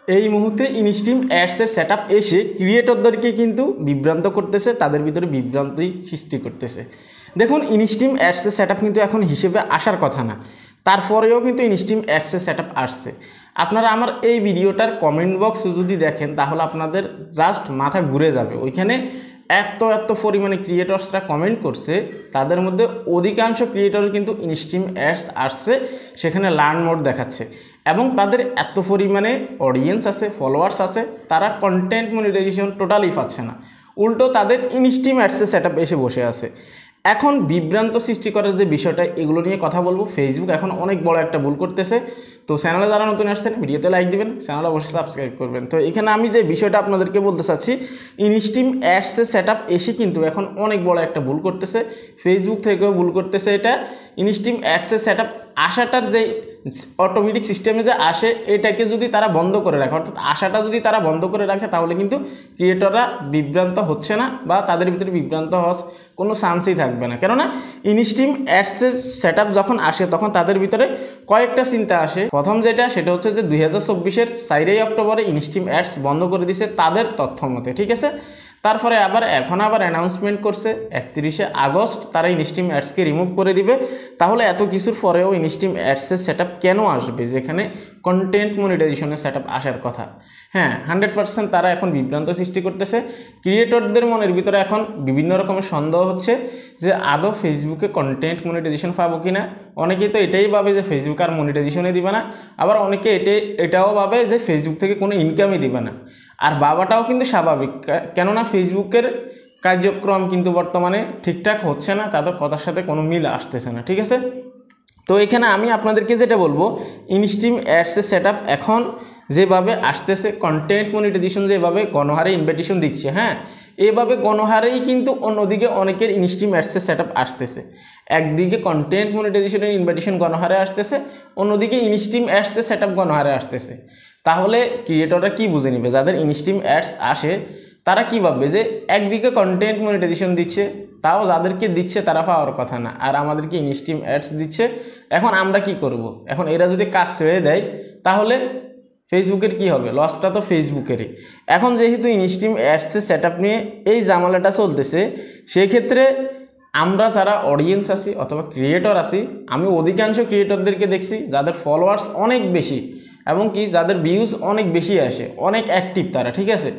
এই মুহূর্তে instream অ্যাডসের setup এসে ক্রিয়েটরদেরকে কিন্তু বিভ্রান্ত করতেছে, তাদের ভিতরে বিভ্রান্তি সৃষ্টি করতেছে। দেখুন, ইনস্ট্রিম অ্যাডসের সেটআপ কিন্তু এখন হিসেবে আসার কথা না, তারপরেও কিন্তু ইনস্ট্রিম অ্যাডসের সেটআপ আসছে। আপনারা আমার এই ভিডিওটার কমেন্ট বক্স যদি দেখেন তাহলে আপনাদের জাস্ট মাথা ঘুরে যাবে। ওইখানে এত পরিমাণে ক্রিয়েটরসরা কমেন্ট করছে, তাদের মধ্যে অধিকাংশ ক্রিয়েটর কিন্তু ইনস্ট্রিম অ্যাডস আসছে, সেখানে লার্ন মোড দেখাচ্ছে এবং তাদের এত পরিমাণে অডিয়েন্স আছে, ফলোয়ার্স আছে, তারা কন্টেন্ট মনিটাইজেশন টোটালি পাচ্ছে না, উল্টো তাদের ইনস্ট্রিম অ্যাডসের সেটআপ এসে বসে আছে। এখন বিভ্রান্ত সৃষ্টি করার যে বিষয়টা, এগুলো নিয়ে কথা বলবো। ফেসবুক এখন অনেক বড় একটা ভুল করতেছে। তো চ্যানেলে যারা নতুন আসছেন ভিডিওতে লাইক দিবেন, চ্যানেলে অবশ্যই সাবস্ক্রাইব করবেন। তো এখানে আমি যে বিষয়টা আপনাদেরকে বলতে চাচ্ছি, ইনস্ট্রিম অ্যাডসের সেটআপ এসে কিন্তু এখন অনেক বড় একটা ভুল করতেছে, ফেসবুক থেকেও ভুল করতেছে। এটা ইনস্ট্রিম অ্যাডসের সেটআপ আসাটার যে অটোমেটিক সিস্টেমে যে আসে, এটাকে যদি তারা বন্ধ করে রাখে, অর্থাৎ আশাটা যদি তারা বন্ধ করে রাখে, তাহলে কিন্তু ক্রিয়েটররা বিভ্রান্ত হচ্ছে না বা তাদের ভিতরে বিভ্রান্ত হওয়ার কোনো চান্সই থাকবে না। কেননা ইনস্ট্রিম অ্যাডসের সেটআপ যখন আসে তখন তাদের ভিতরে কয়েকটা চিন্তা আসে। প্রথম যেটা, সেটা হচ্ছে যে 2024-এর 4 অক্টোবরে ইনস্ট্রিম অ্যাডস বন্ধ করে দিয়েছে তাদের তথ্য মতে, ঠিক আছে। তারপরে এখন আবার অ্যানাউন্সমেন্ট করছে 31 আগস্ট তারা ইনস্ট্রিম অ্যাডসকে রিমুভ করে দিবে। তাহলে এত কিছুর পরেও ইনস্ট্রিম অ্যাডসের সেটআপ কেন আসবে, যেখানে কন্টেন্ট মনিটাইজেশনের সেটআপ আসার কথা? হ্যাঁ, 100% তারা এখন বিভ্রান্ত সৃষ্টি করতেছে। ক্রিয়েটরদের মনের ভিতরে এখন বিভিন্ন রকমের সন্দেহ হচ্ছে যে আদৌ ফেসবুকে কন্টেন্ট মনিটাইজেশন পাবো কি না। অনেকেই তো এটাই ভাবে যে ফেসবুক আর মনিটাইজেশনই দিবে না, আবার অনেকে এটাও ভাবে যে ফেসবুক থেকে কোনো ইনকামই দিবে না। আর বাবাটাও কিন্তু স্বাভাবিক, কেননা ফেসবুকের কার্যক্রম কিন্তু বর্তমানে ঠিকঠাক হচ্ছে না, তাদের কথার সাথে কোনো মিল আসতেছে না, ঠিক আছে। তো এখানে আমি আপনাদেরকে যেটা বলবো, ইনস্ট্রিম অ্যাডসের সেটআপ এখন যেভাবে আসতেছে, কন্টেন্ট মনিটাইজেশন যেভাবে গণহারে ইনভাইটেশন দিচ্ছে, হ্যাঁ, এভাবে গণহারেই কিন্তু অন্যদিকে অনেকের ইনস্ট্রিম অ্যাডসের সেটআপ আসতেছে। একদিকে কন্টেন্ট মনিটাইজেশনের ইনভাইটেশন গণহারে আসতেছে, অন্যদিকে ইনস্ট্রিম অ্যাডসের সেটআপ গণহারে আসতেছে। তাহলে ক্রিয়েটররা কি বুঝে নেবে? যাদের ইনস্ট্রিম অ্যাডস আসে তারা কি ভাববে যে একদিকে কন্টেন্ট মনিটাইজেশন দিচ্ছে, তাও যাদেরকে দিচ্ছে তারা পাওয়ার কথা না, আর আমাদেরকে ইনস্ট্রিম অ্যাডস দিচ্ছে। এখন আমরা কি করব? এখন এরা যদি কাজ ছেড়ে দেয় তাহলে ফেসবুকের কি হবে? লসটা তো ফেসবুকেরই। এখন যেহেতু ইনস্ট্রিম অ্যাডসের সেটআপ নিয়ে এই জামালাটা চলতেছে, সেক্ষেত্রে আমরা যারা অডিয়েন্স আছি অথবা ক্রিয়েটর আছি, আমি অধিকাংশ ক্রিয়েটরদেরকে দেখছি যাদের ফলোয়ার্স অনেক বেশি এবং কি যাদের ভিউজ অনেক বেশি আসে, অনেক অ্যাক্টিভ তারা, ঠিক আছে।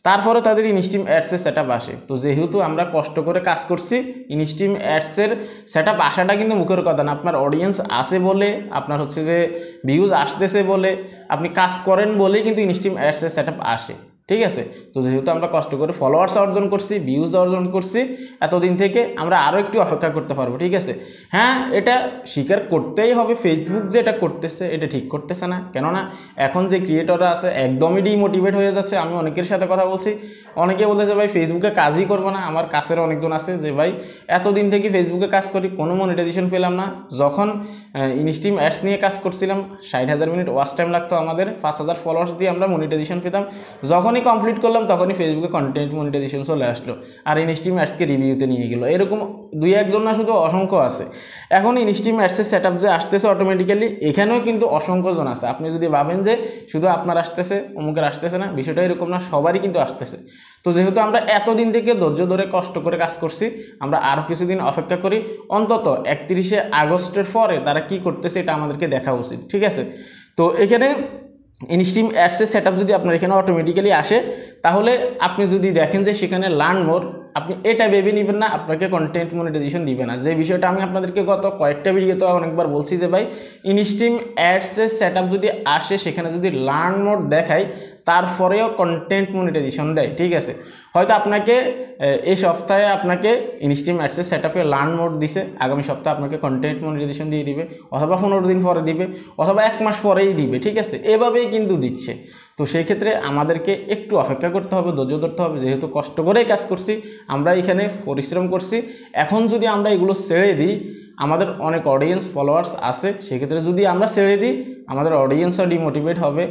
তারপরে তাদের ইনস্ট্রিম অ্যাডসের সেটআপ আসে। তো যেহেতু আমরা কষ্ট করে কাজ করছি, ইনস্ট্রিম অ্যাডসের সেটআপ আসাটা কিন্তু মুখের কথা না। আপনার অডিয়েন্স আসে বলে, আপনার হচ্ছে যে ভিউজ আসতেছে বলে, আপনি কাজ করেন বলেই কিন্তু ইনস্ট্রিম অ্যাডসের সেটআপ আসে, ঠিক আছে। তো যেহেতু আমরা কষ্ট করে ফলোয়ার্স অর্জন করছি, ভিউজ অর্জন করছি, এতদিন থেকে আমরা আরও একটু অপেক্ষা করতে পারবো, ঠিক আছে। হ্যাঁ, এটা স্বীকার করতেই হবে, ফেসবুক যে এটা করতেছে এটা ঠিক করতেছে না। কেননা এখন যে ক্রিয়েটররা আছে একদমই ডিমোটিভেট হয়ে যাচ্ছে। আমি অনেকের সাথে কথা বলছি, অনেকে বলতেছে ভাই ফেসবুকে কাজই করবো না। আমার কাছের অনেকজন আছে যে ভাই এতদিন থেকে ফেসবুকে কাজ করি, কোনো মনিটাইজেশন পেলাম না। যখন ইনস্ট্রিম অ্যাডস নিয়ে কাজ করছিলাম 60,000 মিনিট ওয়াচ টাইম লাগতো আমাদের, 5,000 ফলোয়ার্স দিয়ে আমরা মনিটাইজেশন পেতাম। যখনই কমপ্লিট করলাম তখনই ফেসবুকে কন্টেন্ট মনিটাইজেশন চলে আসলো আর ইনস্ট্রিম অ্যাডসকে রিভিউতে নিয়ে গেলো। এরকম 2-1 না, শুধু অসংখ্য আছে। এখন ইনস্ট্রিম অ্যাডসের সেটআপ যে আসতেছে অটোমেটিক্যালি, এখানেও কিন্তু অসংখ্য জন আছে। আপনি যদি ভাবেন যে শুধু আপনার আসতেছে, অমুকের আসতেছে না, বিষয়টা এরকম না, সবারই কিন্তু আসতেছে। তো যেহেতু আমরা এতদিন থেকে ধৈর্য ধরে কষ্ট করে কাজ করছি, আমরা আরও কিছুদিন অপেক্ষা করি। অন্তত 31 আগস্টের পরে তারা কি করতেছে এটা আমাদেরকে দেখা উচিত, ঠিক আছে। তো এখানে ইনস্ট্রিম অ্যাডসের সেটআপ যদি আপনার এখানে অটোমেটিক্যালি আসে, তাহলে আপনি যদি দেখেন যে সেখানে লার্ন মোর, আপনি এটা ভেবে নেবেন না আপনাকে কন্টেন্ট মনিটাইজেশন দিবে না। যে বিষয়টা আমি আপনাদেরকে গত কয়েকটা ভিডিওতে অনেকবার বলছি যে ভাই ইনস্ট্রিম অ্যাডসের সেটআপ যদি আসে, সেখানে যদি লার্ন মোড দেখায়, তারপরেও কন্টেন্ট মনিটাইজেশন দেয়, ঠিক আছে। হয়তো আপনাকে এই সপ্তাহে আপনাকে ইনস্ট্রিম অ্যাডসের সেটআপে লার্ন মোড দিছে, আগামী সপ্তাহে আপনাকে কন্টেন্ট মনিটাইজেশন দিয়ে দিবে, অথবা 15 দিন পরে দিবে, অথবা 1 মাস পরেই দিবে, ঠিক আছে। এভাবেই কিন্তু দিচ্ছে। তো সেই ক্ষেত্রে আমাদেরকে একটু অপেক্ষা করতে হবে, ধৈর্য ধরতে হবে। যেহেতু কষ্ট করেই কাজ করছি, আমরা এখানে পরিশ্রম করছি, এখন যদি আমরা এগুলো ছেড়ে দিই, আমাদের অনেক অডিয়েন্স ফলোয়ার্স আছে, সেক্ষেত্রে যদি আমরা ছেড়ে দিই আমাদের অডিয়েন্সও ডিমোটিভেট হবে,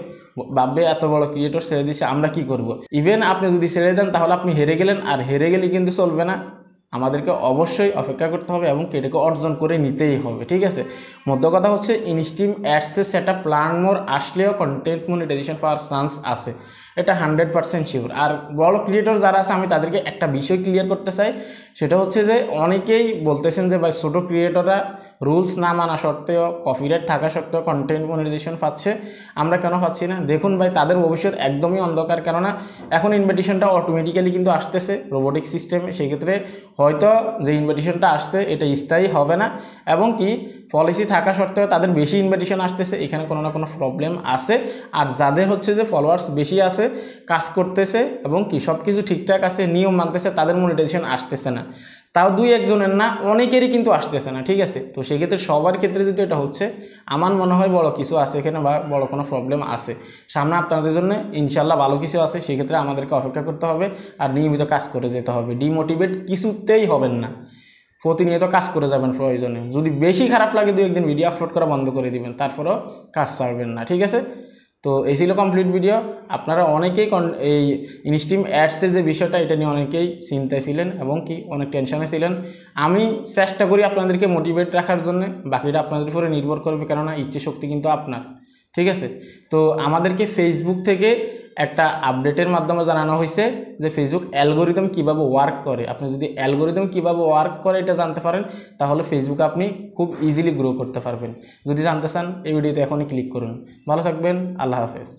ভাববে এত বড় ক্রিয়েটর ছেড়ে দিচ্ছে, আমরা কি করব। ইভেন আপনি যদি ছেড়ে দেন তাহলে আপনি হেরে গেলেন, আর হেরে গেলে কিন্তু চলবে না। আমাদেরকে অবশ্যই অপেক্ষা করতে হবে এবং এটাকে অর্জন করে নিতেই হবে, ঠিক আছে। মধ্য কথা হচ্ছে ইনস্ট্রিম অ্যাডসের সেটআপ প্ল্যান মোর আসলেও কন্টেন্ট মনিটাইজেশন পাওয়ার চান্স আছে, এটা 100% শিওর। আর বড় ক্রিয়েটর যারা আছে আমি তাদেরকে একটা বিষয় ক্লিয়ার করতে চাই, সেটা হচ্ছে যে অনেকেই বলতেছেন যে ভাই ছোটো ক্রিয়েটররা রুলস না মানা সত্ত্বেও, কপিরাইট থাকা সত্ত্বেও কন্টেন্ট মনিটাইজেশন পাচ্ছে, আমরা কেন পাচ্ছি না? দেখুন ভাই, তাদের ভবিষ্যৎ একদমই অন্ধকার, কেননা এখন ইনভিটেশনটা অটোমেটিক্যালি কিন্তু আসতেছে রোবোটিক সিস্টেমে। সেই ক্ষেত্রে হয়তো যে ইনভিটেশনটা আসছে এটা স্থায়ী হবে না, এবং কি পলিসি থাকা সত্ত্বেও তাদের বেশি ইনভিটেশন আসতেছে, এখানে কোনো না কোনো প্রবলেম আছে। আর যাদের হচ্ছে যে ফলোয়ার্স বেশি আছে, কাজ করতেছে এবং কি সব কিছু ঠিকঠাক আছে, নিয়ম মানতেছে, তাদের মনিটাইজেশন আসতেছে না। তাও 2-1 জনের না, অনেকেরই কিন্তু আসতেছে না, ঠিক আছে। তো সেক্ষেত্রে সবার ক্ষেত্রে যদি এটা হচ্ছে, আমার মনে হয় বড় কিছু আছে এখানে, বা বড় কোনো প্রবলেম আছে সামনে আপনাদের জন্য। ইনশাল্লাহ ভালো কিছু আছে, সেক্ষেত্রে আমাদেরকে অপেক্ষা করতে হবে আর নিয়মিত কাজ করে যেতে হবে। ডিমোটিভেট কিছুতেই হবেন না, প্রতিনিয়ত কাজ করে যাবেন প্রয়োজনে। যদি বেশি খারাপ লাগে 2-1 দিন ভিডিও আপলোড করা বন্ধ করে দিবেন, তারপরেও কাজ ছাড়বেন না, ঠিক আছে। তো এই ছিল কমপ্লিট ভিডিও। আপনারা অনেকেই এই ইনস্ট্রিম অ্যাডসের যে বিষয়টা, এটা নিয়ে অনেকেই চিন্তায় ছিলেন এবং কি অনেক টেনশনে ছিলেন। আমি চেষ্টা করি আপনাদেরকে মোটিভেট রাখার জন্য, বাকিটা আপনাদের উপরে নির্ভর করবে, কেননা ইচ্ছে শক্তি কিন্তু আপনার, ঠিক আছে। তো আমাদেরকে ফেসবুক থেকে একটা আপডেটের মাধ্যমে জানানো হয়েছে যে ফেসবুক অ্যালগোরিদম কীভাবে ওয়ার্ক করে। আপনি যদি অ্যালগোরিদম কীভাবে ওয়ার্ক করে এটা জানতে পারেন, তাহলে ফেসবুকে আপনি খুব ইজিলি গ্রো করতে পারবেন। যদি জানতে চান এই ভিডিওতে এখনই ক্লিক করুন। ভালো থাকবেন, আল্লাহ হাফেজ।